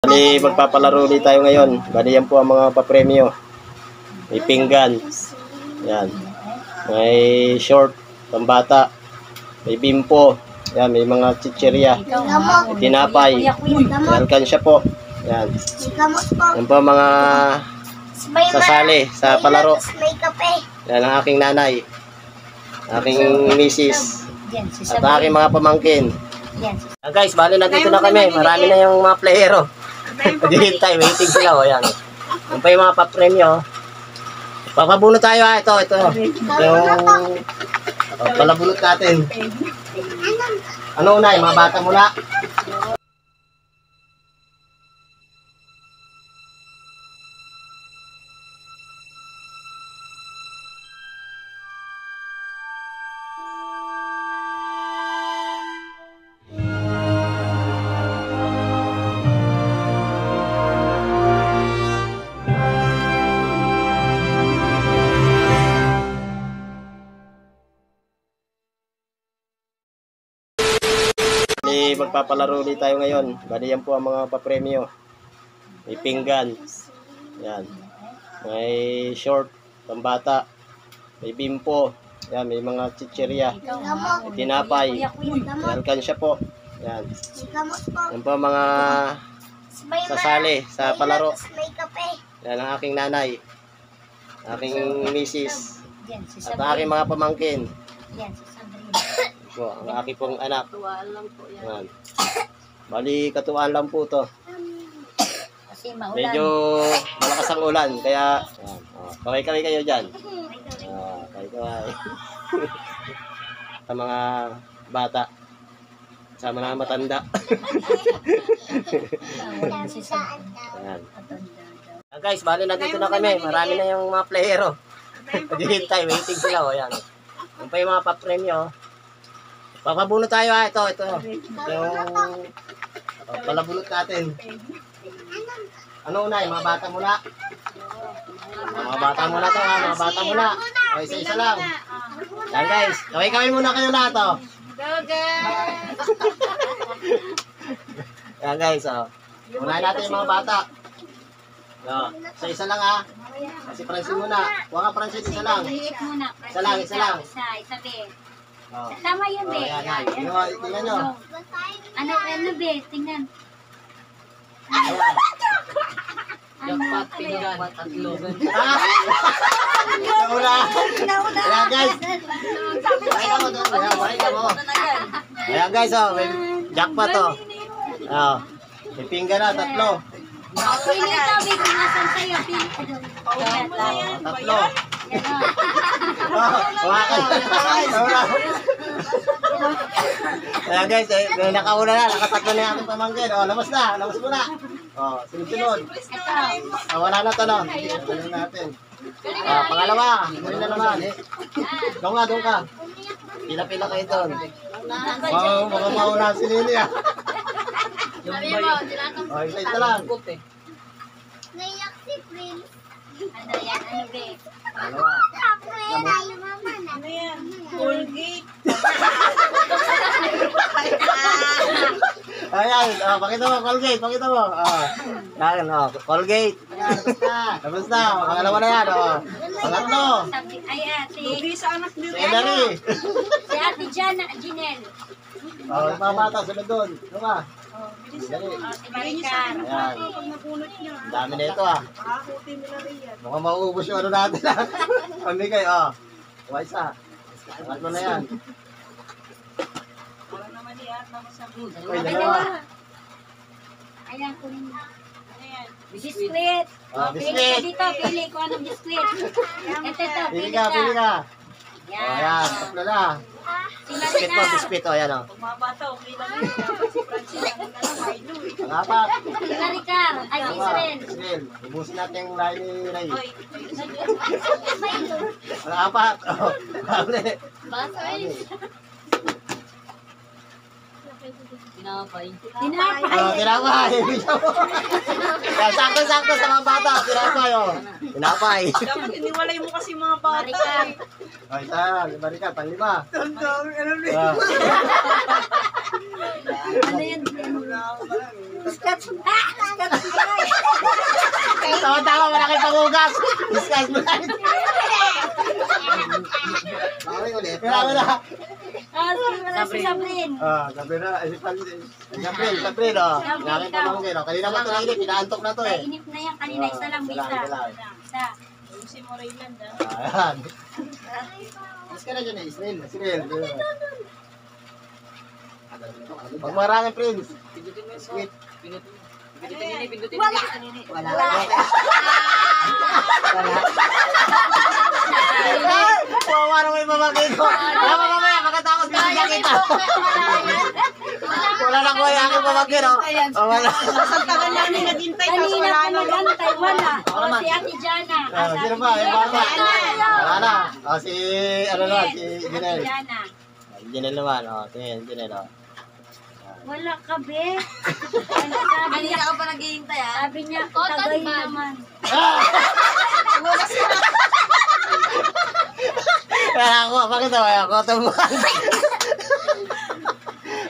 Bali, magpapalaro ulit tayo ngayon. Bali, yan po ang mga papremyo. May pinggan. Yan. May short, pambata. May bimpo. Yan, may mga chichirya. May tinapay. May alkansya po. Yan. Yan po ang mga sasali sa palaro. Yan ang aking nanay. Aking misis. At aking mga pamangkin. Guys, bali nandito na kami. Marami na yung mga playero. Naghihintay, waiting sila. O, yan. Yan pa yung mga papremyo. Papabunot tayo ha. Ito. Ito yung palabunot natin. Ano una? Yung mga bata muna. Magpapalaro ulit tayo ngayon. Bali, yan po ang mga papremyo. May pinggan. Yan. May short, pambata. May bimpo. Yan, may mga chichirya. May tinapay. May alkansya po. Yan. Yan po ang mga sasali sa palaro. Yan ang aking nanay. Aking misis. At aking mga pamangkin. Po, ang aking pong anak. Katuwaan lang po yan. Yan. Bali, katuwaan lang po to. Kasi maulan. Medyo malakas ang ulan, kaya yan. Oh, kaway-kaway kayo dyan. Kaway-kaway. Sa mga bata. Sa mga matanda. Yan. Guys, bali nandito na kami. Marami na yung mga playero. Naghihintay, waiting sila. O, yan. Yan pa yung mga papremyo. Papabunot tayo ha. Ito. Yung palabunot natin. Ano una? Yung mga bata muna. Mga bata muna to ha. Mga bata muna. O, isa-isa lang. Yan guys. Kaway-kaway muna kayo lahat o. Yan guys o. Unahin natin yung mga bata. O, isa-isa lang ha. Kasi Francine muna. Huwag ka Francine, isa lang. Isa lang. Isa, be. Oh. Tama yun, be. Yan. Tingnan nyo. Ano, be? Tingnan. Ayan. Jackpot, pinggan, tatlo. Nauna. Ayan guys. Ayan guys, oh. May jackpot, oh. Oh. May pinggan na, tatlo. Pili ito, be. Kung nasan sa'yo, pili ko doon. Tatlo. Ayan guys, may nakauna na, nakatatlo na yung aking pamangkin. O, labas mo na. O, sunod-sunod. Wala na to, no? Wala natin. Pangalawa, muli na naman. Doon ka. Pila-pila kayo doon. Mga mauna si Lili, ah. O, isa lang. Ngayak si Prince. Ano yan? Ano, be? Dalawa. Ano yan? Colgate. Ayan, pakita mo, Colgate, pakita mo. Yan, Colgate. Tapos na, pangalawa na yan. Pangatlo. Ay, ate. Lugi sa anak niyo. Ellery. Si ate Janelle. Mga bata, sunod doon. Ano ka? Si Maricar. Ayan, Pag napunot niya. dami na ito, ah. Kakakutin nila rin yan. Mukhang mauubos yung ano natin, ah. Pamigay, Kuha isa. Pangatlo na yan. Wala naman yan. Mamasagot. Uy, dalawa. Ayan, kunin mo. Ano yan? Biskuit. Pili ka Biscuit. dito. Pili ko anong biskuit. Ito. Pili ka. Ayan, tatlo na. Si Biscuit po, Maricar. biscuit, ayan, Pag mga bata, okay lang yun. Dapat si Francine, ano na lang, Milo eh. Pangapat. Si Maricar. Ay, si Israel. Israel. Ubusin natin yung lahi ni Ray. Oy, Pangapat. Kable. Tinapay. Tinapay. Tinapay. Sakto-sakto sa mga bata. Tinapay, Tinapay. Dapat iniwalay mo kasi mga bata. Maricar. Isa, Marika, panglima. Ang dami, alam niyo. Ah. Ano yan? Wala ako ba? Scotch. Scotch Brite. Tama-tama, malaki pangugas. Discuss mo na. Bakit ulit? Kailangan na. Si Sabrine. Sabi na. Sabrine, oh. Nakita mo lang din. Kanina ba ito nainip? Inaantok na to eh. Inip na yan. Kanina isa lang. Isa. Si Morayland Ayan. Mas ka na dyan eh, Israel. Sige. Pag maraming friends. Sweet. Wala. Wala. Wawa na may pamangkin ko. Tama mamaya, pagkatapos binigyan kita. Wala na ko yung aking pamangkin, oh. Wala. Tagal lang din naghintay. Kanina pa nagantay. Wala. O si Ate Jana. Sino ba? Yung bata. Wala na. Si, ano na, si Ate Jinel. Jana. Jinel naman, tingin, Jinel, Wala ka, be. Sabi niya, ka pa naghihintay ah. sabi niya, tagay naman. Kaya ako, bakit naman ako? Tumuhan.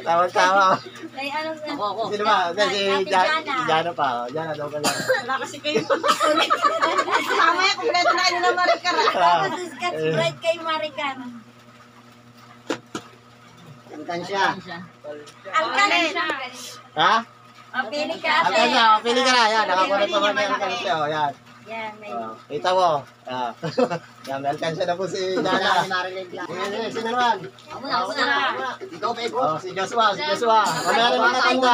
Tama-tama. Kay ano na. Sino ba? Si Ate Jana. Jana pa. Jana daw ka lang. Wala kasi kayo pagkasulit. Mamaya, kumpleto na kayo na Maricar. Tapos si Scotch Brite kay Marican. Alkansya. Alkansya. Ha? Pili ka. Alkansya, pili ka na. Yan, nakakulit pa man yung Alkansya. Yan. Yan, may. Kita mo. Yan, may Alkansya na po si Jana. Sino naman? Ako na. Ikaw pa ikaw. Si Joshua. Mamaya na mga tanda.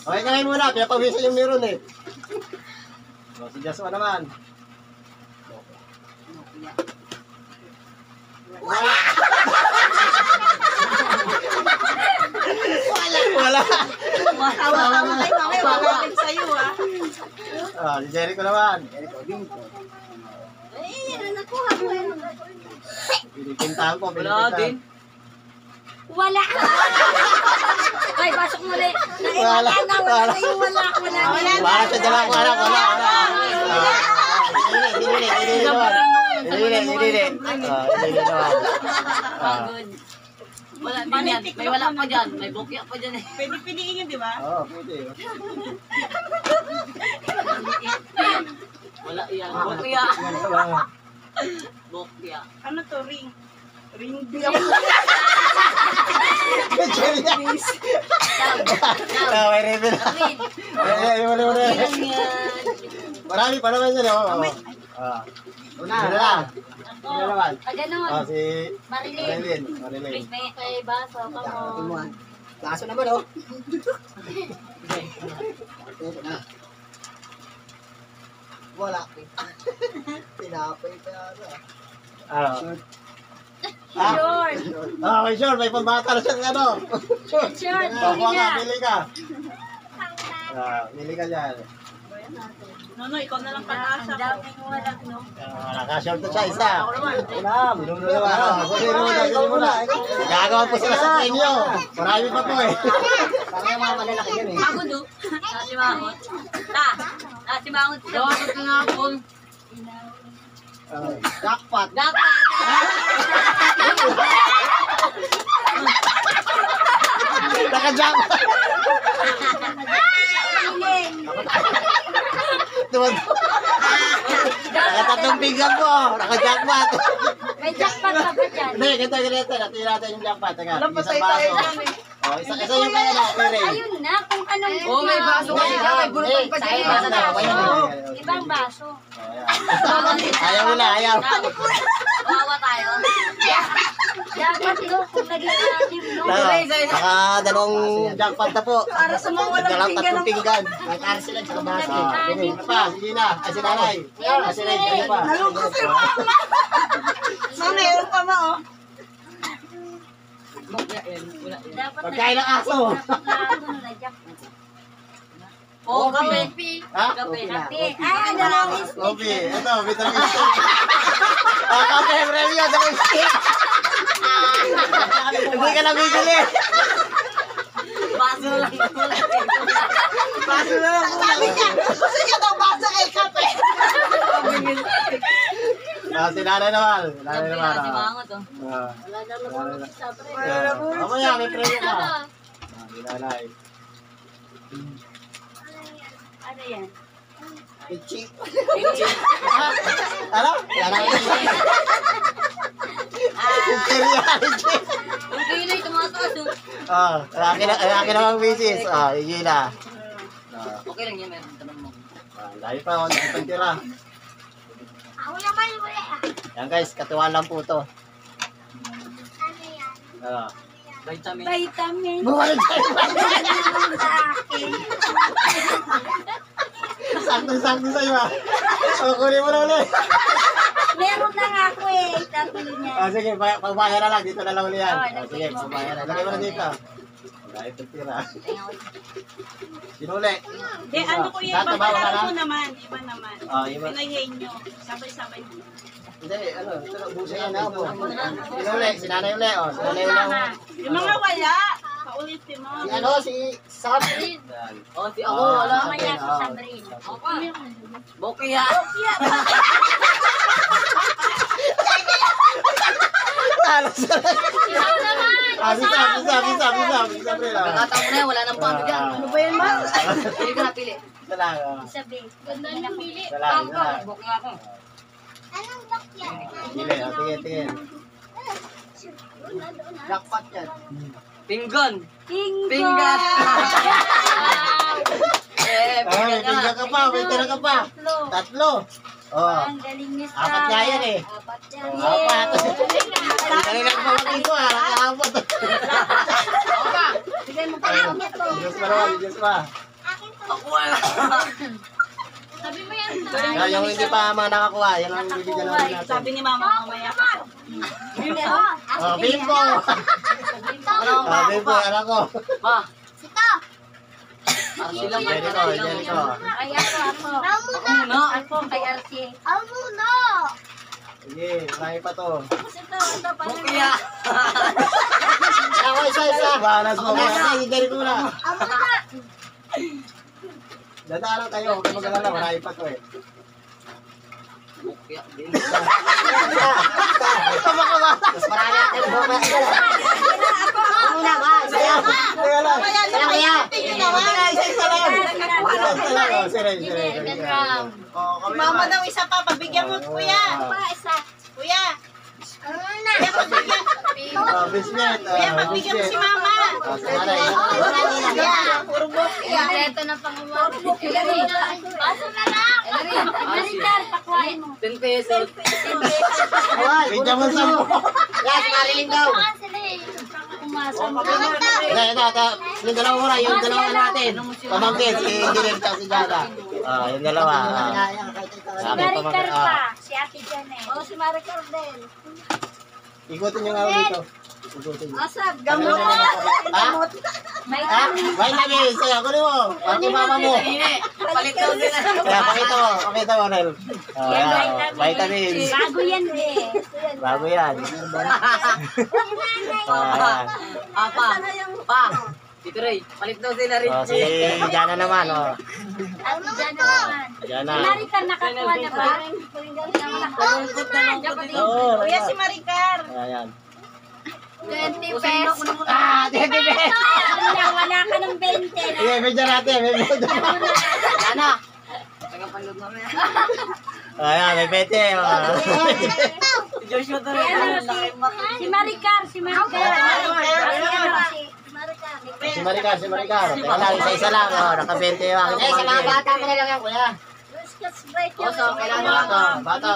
Okay, ngayon muna. Pinapawisan yung meron eh. Si Joshua naman. Wala. Tawa-tawa kayo. Mamaya, wala rin sa'yo ah. Si Jericho naman. Ano nakuha mo yun? Pinipintahan ko. Wala din. Wala. Ay, pasok mo ulit. Wala. Wala yung wala. Wala siya dala ko anak. Wala. Hindi naman. Wala din yan. May wala pa dyan. May bukya pa dyan eh. Pwede piliin yun, di ba? Oo, pwede. Wala yan. Bukya. Bukya. Ano to? Ring. Ring beer. May reveal. Wala. Marami pa naman yun. Una na. Sino naman? Ganon. Si Marilyn. Marilyn. May baso. Come on. Kaso naman oh. Wala. Tinapay pa yata. Ano? Short. May short. May pambata na siya ano. Short. Kuha ka, pili ka. Pili ka dyan. No, ikaw na lang Ang pag-asa. daming wala, no? Naka-short na siya isa. Minuno naman. Sige muna. Gagawa po sila sa inyo. Marami pa po eh. Parang yung mga malalaki yan eh. Ako do. Si Mangot. Si Mangot. Gawin ko nga po. Jackpot. Naka-jump. Nakatatlong pinggan po. Naka-jackpot. May jackpot pa ba dyan? Hindi, ganito. Natira natin yung jackpot. Teka, Alam, patay isang tayo baso. dyan eh. Isa yung kaya na. Ayun na, kung anong May baso kasi dyan. May bulutong pa dyan. Ayun na. Ibang baso. Ayaw mo na, ayaw. Kawawa tayo. Dapat no, kung naging natin, no? Naka dalawang jackpot na po. Para sa mga walang Dalawang pinggan tatlong pinggan. May karas sila tsaka baso. Sige, ano pa? Sige na. Si nanay. Si Ray, ano pa? Nalungkot si Mama. Mama, meron pa ma oh. Dapat Pagkain ng aso. na jackpot. Oo, kape. Ha? Kape. Kape. Ay, ano lang is Kopi. Ito, vitamin C. Kape, premium. Vitamin C. Hindi ka lang bibili. Baso lang. Baso na lang. Sabi niya, gusto niya daw baso kay kape. Si nanay naman. Nanay naman. Si Mangot oh. wala naman ako sa pre. Mamaya, may premium ka. Si nanay. Ano yan? Pichi. Ano? Ang kilay, tumataas oh. Laki na ang misis. Higil na. Okay lang yan, meron tanong mo. Dahil pa ako nakapagtira. Ako naman wala. Yan guys, katuwa lang po to. Ano yan? Vitamin. Vitamin. Buwan tayo. Sa akin. Sakto sa'yo ah. Kunin mo na ulit. Meron na nga ako eh. Tatlo niya. Sige, pagbayan na lang. Dito na lang ulit yan. Oo, Sige, pagbayan na. Lagay mo na dito. Dahil pagtira. Sinuli. Di, ano ko yan, babalaan ko naman, iba naman. Iba. Pinahihin nyo, sabay-sabay nyo. Hindi, ano, ito na, busa yan ako. Sinuli, sinanay uli, oh. Sinanay uli ako. Yung mga wala, paulitin mo. Si ano, si Sabrin. Yan. Oh, si ako, wala. Mamaya si Oh. Sabrina. Ako. Bokya. Alas. Ikaw naman. Bisa. Kakataon mo na yan, wala nang pano dyan. Ano ba yan, ma? Pili ka na, pili. Isa lang, oh. Sabi. Ganda ng pili. Isa lang. Bokya ako. Anong bakya? Sige, tingin. Jackpot yan. Pinggan. Pinggan. Pinggan. May tingga ka pa, may tira ka pa. Tatlo. Oh. Ang galing ni Sarah. Apat nga yan eh. Apat yan. Apat. Dali lang pa dito ah. Nakakapat. Bigay mo pa ako nito. Diyos pa. Akin to. Ako wala. Sabi mo yan. Yung hindi pa mga nakakuha, yan ang bibigyan natin natin. Sabi ni mama, mamaya ka. Oh, bimbo! Bimbo, anak ko. Ma, Sito. parang silang Jericho. Ay, ako. Ako muna. Ako kay RC. Ako muna. Sige, marami pa to. Ito. Bokya. Ako, isa. Balas mo. Jericho na. Ako muna. Dadaan lang kayo, huwag ka mag-alala, marami pa to eh. Bokya din. Mas marami natin yung bukas. Ako muna ba? Saya. Teka lang. Saya kaya. Isa lang. Oh, sige. Oh, kami Mama naman. daw isa pa, pabigyan mo, kuya. Isa. Kuya, Ano na? Biscuit. kuya, pagbigyan mo si mama. Puro bokya. Ito na pang-umari. Baso na lang. Maricar, pakwain mo. 10 pesos. Bigyan mo sa mo. Yan, si Marilyn daw. Umasa mo. Ito. Yung dalawa muna, yung dalawa natin. Pamangkin, si Indirin at si Jada. Yung dalawa. Si Maricar pa. Si Ate Janet. Oo, si Maricar din. Ikutin nyo nga ulit dito. Ikutin nyo. Asad, Gamot. Ha? May Ha? Vitamin, sa'yo, kunin mo. Pati mama mo. Hindi. Palit daw sila. Kaya pakita mo, Nel. Vitamins. Bago yan eh. Bago yan. Pa. Tito Ray, palit daw sila rin. Si Jana naman, Ate Janet naman. Jana. Si Maricar nakakuha na ba? Kuya, si Maricar. Ayan. 20 pesos. 20 pesos. Wala ka ng 20. Sige, medyo natin. Sana. Tagapanood namin. Ayan, may 20. Si Joshua to rin. Si Maricar. Si Maricar. Si Maricar. Teka lang, isa-isa lang. Naka-20 yung aking Eh, sa mga pamangkin. bata mo na lang yan, kuya. Oso, kailangan Bata.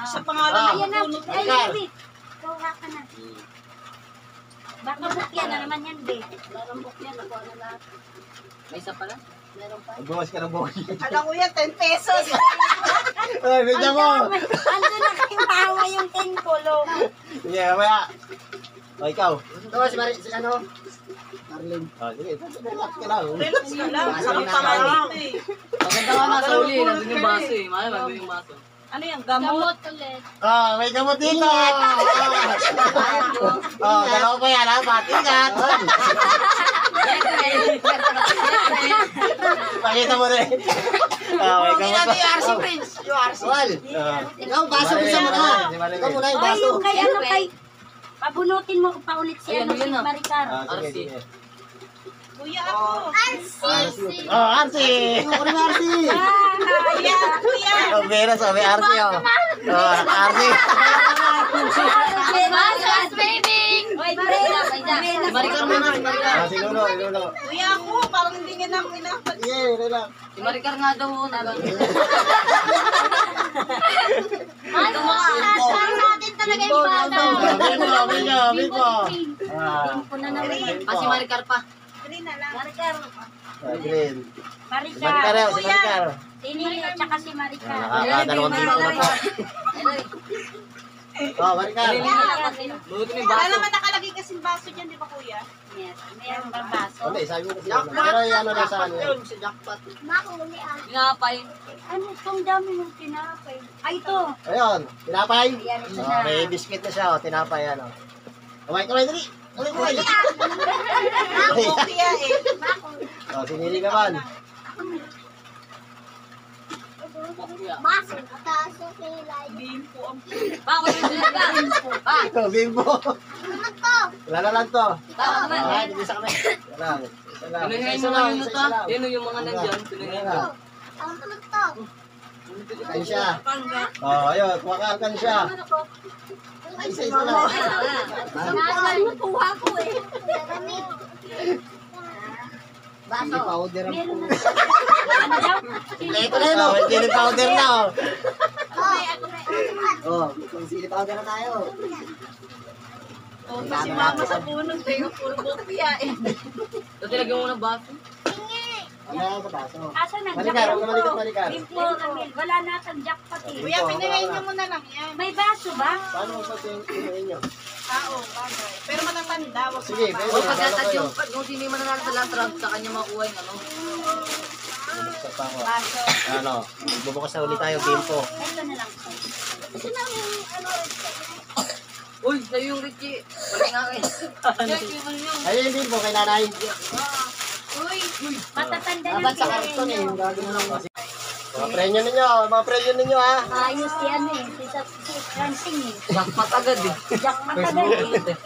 Sa pangalan Ayan na. ng Ay, David. Kuha ka na. Baka bukyan na naman yan, be. Meron bukyan. Nakuha na lahat. May isa pala? Bukas ka ng buhay. Alam ko yan, 10 pesos. Ay, medyo mo. Ando na kayong tawa yung 10 kulong. Sige, mamaya. O, ikaw. Ito, si ano? Marilyn. Sige, relax ka lang. Relax ka lang. Ang pangalan dito eh. Maganda ka nasa uli. Nandun yung baso eh. Mahal, nandun yung baso. Ano yan, gamot? ulit. May gamot dito. Dalawa pa yan, ha? Patingat. Pakita mo rin. May gamot pa. RC Prince. Yung RC. Wal. Ikaw, baso mo sa mata. Ikaw muna yung Ay, baso. yung kay ano kay... Pabunutin mo pa ulit si Ayan, ano, si yun na. Maricar. Sige. Kuya ako. Oh, Arsi! Ano ko rin Arsi? Kuya, kuya. Oh, Vera, sabi Arsi, oh. Oh, Arsi. Oy, Brenda, Si Maricar muna, si Maricar. Ah, si Lolo, si Lolo. Kuya ako, parang hindi nga namin inapat. Yeah, yun lang. Si Maricar nga daw una. natin talaga yung bata. Bimbo. Ah, Si Maricar pa. Dali na lang. Maricar. Green. Si Maricar. Maricar, si Maricar. Tinili at saka si Maricar. Nakakadalawang bimbo na po. Oh, Maricar. Luto ni Wala baso. naman nakalagay kasing baso dyan, di ba kuya? Yes, mayroong barbaso. Hindi, sabi mo kasi. Pero yan na sa ano yan. Pinapay. Ano itong dami ng tinapay? Ay, ito. Ayun, tinapay. Ayan, ito Oh, na. may biscuit na siya, oh, tinapay yan, oh. Kamay, kamay, dali. Kamay, kamay. Ako, kuya eh. Oh, sinili ka man. Bimpo ang Pa, ako yung sila. Pa. Oh, bimbo. Wala na lang to. Pa, naman. Ah, hindi sa kamay. Wala lang. Isa lang. Pinuhin Isa mo lang, lang yun isa ta. lang. Yun yung mga nandyan. Pinuhin mo. Kain siya. Oh, ayun, kumakakan siya. Isa lang. Nakuha ko eh. Chili powder ang Meron po. na. Ano daw? Ito na yun, oh. Chili powder na, oh. Oh, may chili powder na tayo. Oh, kasi mama sa puno, tayo puro bukya eh. So, tilagyan mo ng baso. Ano ba baso? Asa na? Malikar, huwag na malikar. Bimpo, Camille. Wala na sa jackpot eh. Kuya, pinahain niyo muna lang yan. May baso ba? Paano mo sa pinuhin nyo? Oo, bagay. Pero matatanda, wag Sige, mga pwede. O, pagkatas yung, kung sino yung mananalo sa last round, sa kanya makuha yung ano. Sa pango. Baso. Ano, bubukas na ulit tayo, bimpo. Ito na lang. Uy, sa'yo yung Richie. Pati nga kayo. Ayun yung bimpo kay nanay. Matatanda na Dapat sa sila karton eh, yun. yung gagawin lang. Mga premyo ninyo ha. Ayos yan eh. Si Francine eh. Jackpot agad eh. Jackpot agad eh.